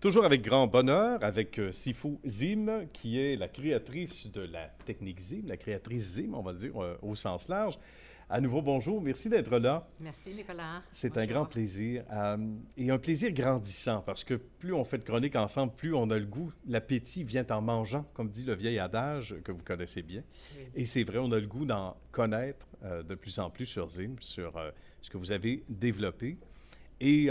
Toujours avec grand bonheur, avec Sifu Zim, qui est la créatrice de la technique Zim, la créatrice Zim, on va dire, au sens large. À nouveau, bonjour. Merci d'être là. Merci, Nicolas. C'est un Bonjour. grand plaisir. Et un plaisir grandissant, parce que plus on fait de chroniques ensemble, plus on a le goût. L'appétit vient en mangeant, comme dit le vieil adage que vous connaissez bien. Oui. Et c'est vrai, on a le goût d'en connaître de plus en plus sur Zim, sur ce que vous avez développé. Et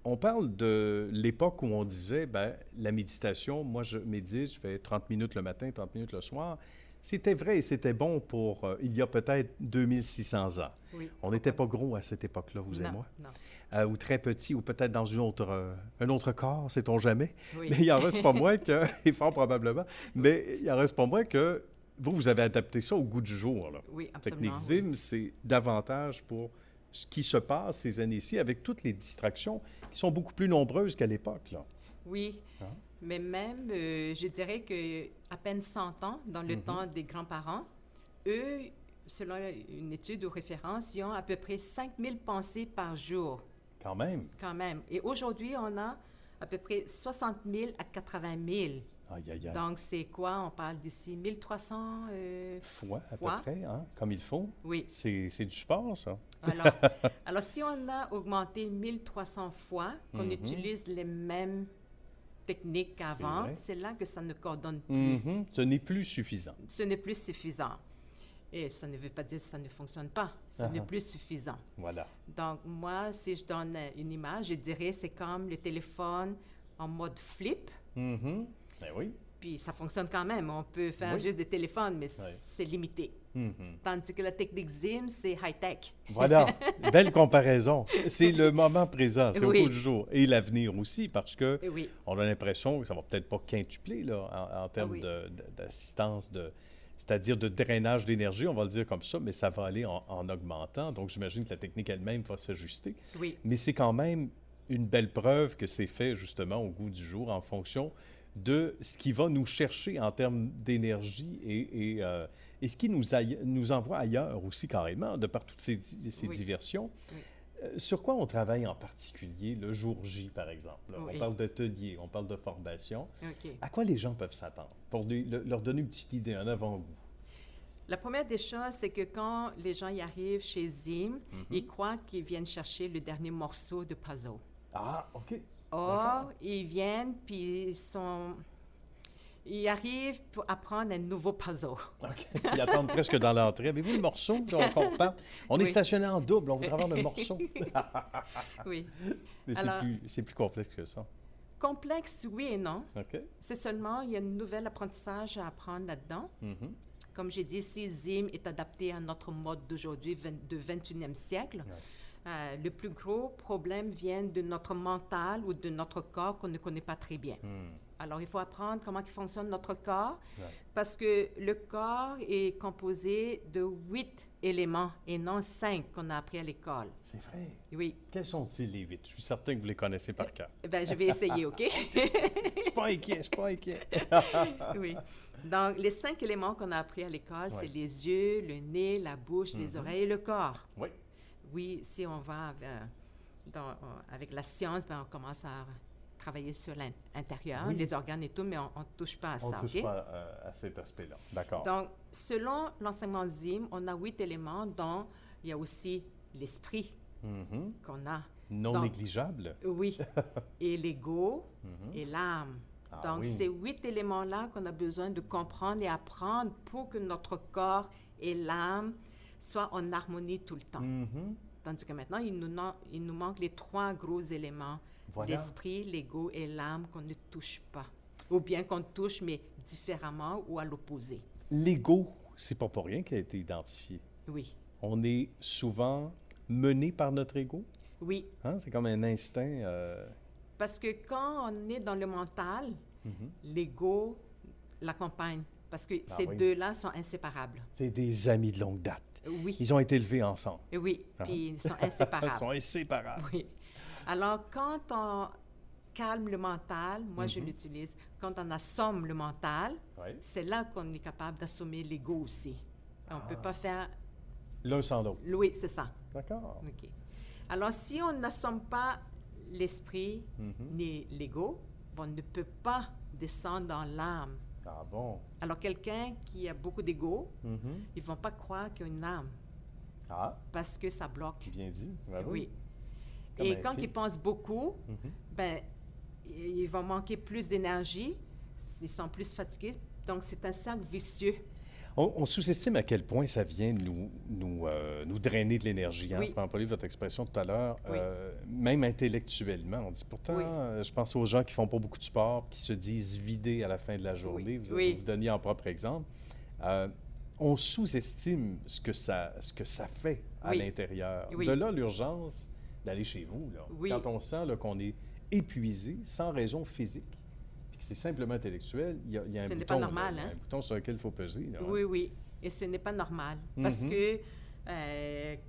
on parle de l'époque où on disait, ben, la méditation, moi je médite, je fais 30 minutes le matin, 30 minutes le soir. C'était vrai et c'était bon pour il y a peut-être 2600 ans. Oui. On n'était pas gros à cette époque-là, vous et Non, moi. non. Ou très petit, ou peut-être dans un autre corps, sait-on jamais. Oui. Mais il en reste pas moins que, et fort probablement, mais il en reste pas moins que vous avez adapté ça au goût du jour. Là. Oui, absolument. Technique Zim, c'est davantage pour ce qui se passe ces années-ci avec toutes les distractions qui sont beaucoup plus nombreuses qu'à l'époque. Là. Oui. Hein? Mais même, je dirais qu'à peine 100 ans, dans le temps des grands-parents, eux, selon une étude ou référence, ils ont à peu près 5000 pensées par jour, Quand même. quand même. Et aujourd'hui, on a à peu près 60 000 à 80 000. Aïe, aïe, aïe. Donc, c'est quoi? On parle d'ici 1300 Fois, à fois. peu près, hein? Comme il faut. Oui. C'est du sport, ça. Alors, si on a augmenté 1300 fois, qu'on utilise les mêmes techniques qu'avant, vrai. c'est là que ça ne coordonne plus. Mhm. Ce n'est plus suffisant. Ce n'est plus suffisant. Et ça ne veut pas dire que ça ne fonctionne pas. Ce n'est plus suffisant. Voilà. Donc, moi, si je donne une image, je dirais c'est comme le téléphone en mode flip. Mhm. Ben oui. Puis ça fonctionne quand même. On peut faire Oui. juste des téléphones, mais Oui. c'est limité. Mhm. Tandis que la technique Zim, c'est high-tech. Voilà, belle comparaison. C'est le moment présent, c'est Oui. au bout du jour. Et l'avenir aussi, parce que Et oui. on a l'impression que ça va peut-être pas quintupler là, en termes oui. d'assistance, c'est-à-dire de drainage d'énergie, on va le dire comme ça, mais ça va aller en augmentant. Donc, j'imagine que la technique elle-même va s'ajuster. Oui. Mais c'est quand même une belle preuve que c'est fait justement au goût du jour en fonction de ce qui va nous chercher en termes d'énergie et ce qui nous envoie ailleurs aussi carrément, de par toutes ces Oui. diversions. Oui. Sur quoi on travaille en particulier le jour J, par exemple? Là? Oui. On parle d'atelier, on parle de formation. OK. À quoi les gens peuvent s'attendre pour leur donner une petite idée, un avant-goût? La première des choses, c'est que quand les gens y arrivent chez Zim, ils croient qu'ils viennent chercher le dernier morceau de puzzle. Ah, OK. Or, ils viennent, puis ils arrivent pour apprendre un nouveau puzzle. OK. Ils attendent presque dans l'entrée. Avez-vous le morceau qu'on parle? On est Oui. stationné en double, on voudrait avoir le morceau. Oui. Mais Alors- c'est plus complexe que ça. Complexe, oui et non. OK. C'est seulement, il y a un nouvel apprentissage à apprendre là-dedans. Mhm. Comme j'ai dit, si Zim est adapté à notre mode d'aujourd'hui, du 21e siècle, le plus gros problème vient de notre mental ou de notre corps qu'on ne connaît pas très bien. Alors, il faut apprendre comment il fonctionne notre corps, parce que le corps est composé de 8 éléments et non 5 qu'on a appris à l'école. C'est vrai. Oui. Quels sont-ils, les 8? Je suis certain que vous les connaissez par cœur. Eh bien, je vais essayer, OK? Je suis pas inquiet, je suis pas inquiet. Oui. Donc, les 5 éléments qu'on a appris à l'école, c'est les yeux, le nez, la bouche, les oreilles et le corps. Oui. Oui, si on va avec la science, ben, on commence à travailler sur l'intérieur, les organes et tout, mais on ne touche pas à On ça. ne touche OK? pas à cet aspect-là. D'accord. Donc, selon l'enseignement Zim, on a 8 éléments, dont il y a aussi l'esprit Mhm. qu'on a. Non Donc, négligeable. Oui, et l'ego et l'âme. Ah Donc, oui. ces 8 éléments-là qu'on a besoin de comprendre et apprendre pour que notre corps et l'âme soient en harmonie tout le temps. Mhm. Tandis que maintenant, il nous manque les 3 gros éléments, Voilà. l'esprit, l'ego et l'âme qu'on ne touche pas. Ou bien qu'on touche, mais différemment ou à l'opposé. L'ego, c'est pas pour rien qu'il a été identifié. Oui, On est souvent mené par notre ego. oui. Hein? C'est comme un instinct. Parce que quand on est dans le mental, l'ego l'accompagne. Parce que ces oui. deux-là sont inséparables. C'est des amis de longue date. Oui, Ils ont été élevés ensemble. oui. Ah. Puis ils sont Ils inséparables. sont inséparables. Oui. Alors, quand on calme le mental, moi je l'utilise, quand on assomme le mental, Oui. c'est là qu'on est capable d'assommer l'ego aussi. On ne peut pas faire... L'un sans l'autre. Oui, c'est ça. D'accord. OK. Alors, si on n'assomme pas l'esprit ni l'ego, on ne peut pas descendre dans l'âme. Ah bon? Alors, quelqu'un qui a beaucoup d'ego, Mhm. ils ne vont pas croire qu'il y a une âme Ah, parce que ça bloque. bien dit. Bravo. Oui. Comme Et un quand fil. ils pensent beaucoup, Mhm. ben, ils vont manquer plus d'énergie, ils sont plus fatigués. Donc, c'est un cercle vicieux. On sous-estime à quel point ça vient nous drainer de l'énergie. Hein? Oui. Pour employer votre expression tout à l'heure, Oui. même intellectuellement. On dit pourtant, Oui. je pense aux gens qui font pas beaucoup de sport, qui se disent vidés à la fin de la journée. Oui. Vous, Oui. vous donniez en propre exemple. On sous-estime ce que ça fait à Oui. l'intérieur. Oui. De là, l'urgence d'aller chez vous. Là. Oui. Quand on sent là, qu'on est épuisé, sans raison physique, puis que c'est simplement intellectuel, il y a un Ce n'est bouton, pas normal, là, il y a hein? un bouton sur lequel il faut peser. Là, hein. Oui, oui. Et ce n'est pas normal. Parce Mhm. que,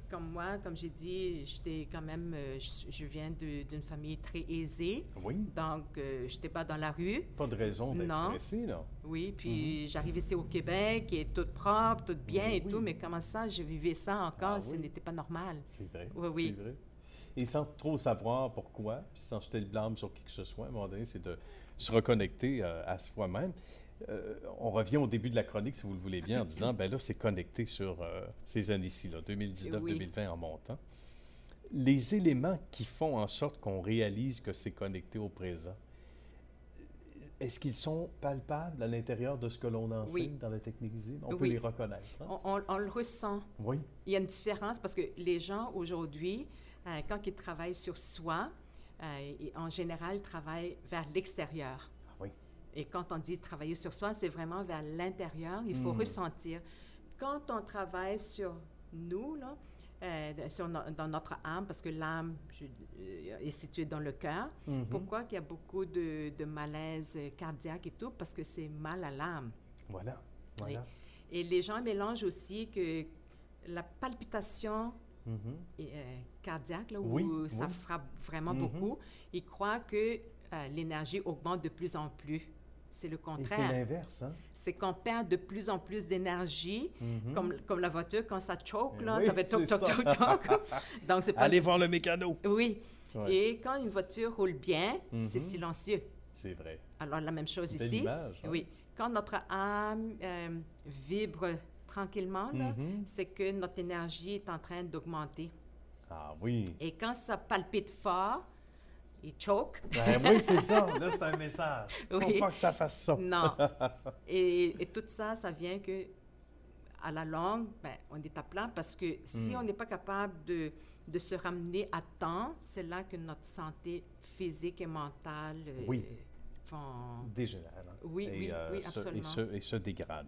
comme moi, comme j'ai dit, j'étais quand même, je viens d'une famille très aisée. Oui, Donc, je n'étais pas dans la rue. pas de raison d'être Non. stressé, là. Oui, puis j'arrive ici au Québec et toute propre, toute bien Oui, et oui. tout, mais comment ça, je vivais ça encore, Ah ce oui. n'était pas normal. C'est vrai. Oui, oui. C'est vrai. Et sans trop savoir pourquoi, puis sans jeter le blâme sur qui que ce soit, à un moment donné, c'est de se reconnecter à soi-même. On revient au début de la chronique, si vous le voulez bien, en disant, ben là, c'est connecté sur ces années-ci, là, 2019-2020 en montant. Les éléments qui font en sorte qu'on réalise que c'est connecté au présent, est-ce qu'ils sont palpables à l'intérieur de ce que l'on enseigne Oui. dans la technique visible? On peut Oui. les reconnaître. Hein? On le ressent. Oui. Il y a une différence parce que les gens aujourd'hui, quand ils travaillent sur soi, en général, ils travaillent vers l'extérieur. Ah oui. Et quand on dit travailler sur soi, c'est vraiment vers l'intérieur. Il faut ressentir. Quand on travaille sur nous, là, dans notre âme, parce que l'âme est située dans le cœur, Mhm. pourquoi il y a beaucoup de malaise cardiaque et tout? Parce que c'est mal à l'âme. Voilà. Voilà. Et les gens mélangent aussi que la palpitation Mhm. cardiaque, là, Oui, où ça oui. frappe vraiment Mhm. beaucoup, ils croient que l'énergie augmente de plus en plus. C'est le Et c'est contraire. l'inverse, hein? C'est qu'on perd de plus en plus d'énergie, Mhm. comme la voiture, quand ça choke, là, Oui, ça fait toc, c'est toc, ça. toc, toc. Donc, c'est pas... Allez voir le mécano. Oui. Ouais. Et quand une voiture roule bien, c'est Mhm. silencieux. C'est vrai. Alors, la même chose Belle ici. image, hein? Oui. Quand notre âme vibre tranquillement, là, Mhm. c'est que notre énergie est en train d'augmenter. Ah oui. Et quand ça palpite fort, il choke. Ben oui, c'est ça. Là, c'est un message. Faut Oui. pas que ça fasse ça. Non. Et tout ça, ça vient que, à la longue, ben, on est à plat parce que si on n'est pas capable de se ramener à temps, c'est là que notre santé physique et mentale Oui. vont... Dégénère. Hein? Oui, oui, oui, absolument. Et se dégrade.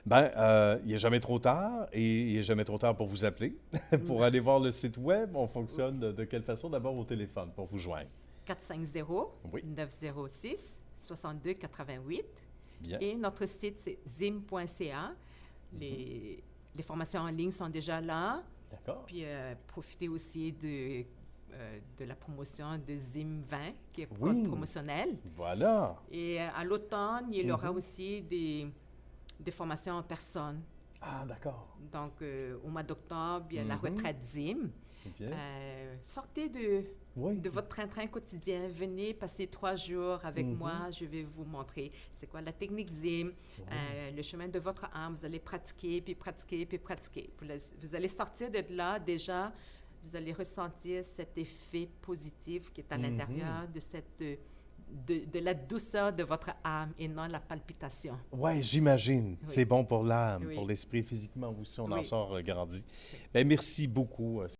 Ben, il n'est jamais trop tard et il n'est jamais trop tard pour vous appeler. Pour aller voir le site web, on fonctionne de quelle façon? D'abord au téléphone pour vous joindre. 450-906-6288. Bien. Et notre site, c'est zim.ca. Les formations en ligne sont déjà là. D'accord. Puis profitez aussi de la promotion de Zim 20, qui est Oui. code promotionnel. Voilà. Et à l'automne, il y aura aussi des formations en personne. Ah, d'accord. Donc, au mois d'octobre, il y a la retraite Zim. Bien. Sortez Oui. de votre train-train quotidien. Venez passer 3 jours avec moi. Je vais vous montrer c'est quoi la technique Zim, le chemin de votre âme. Vous allez pratiquer, puis pratiquer, puis pratiquer. Vous allez sortir de là déjà. Vous allez ressentir cet effet positif qui est à l'intérieur de la douceur de votre âme et non la palpitation. Oui, j'imagine. Oui. C'est bon pour l'âme, Oui. pour l'esprit, physiquement aussi, on en Oui. sort grandi. Ben, merci beaucoup.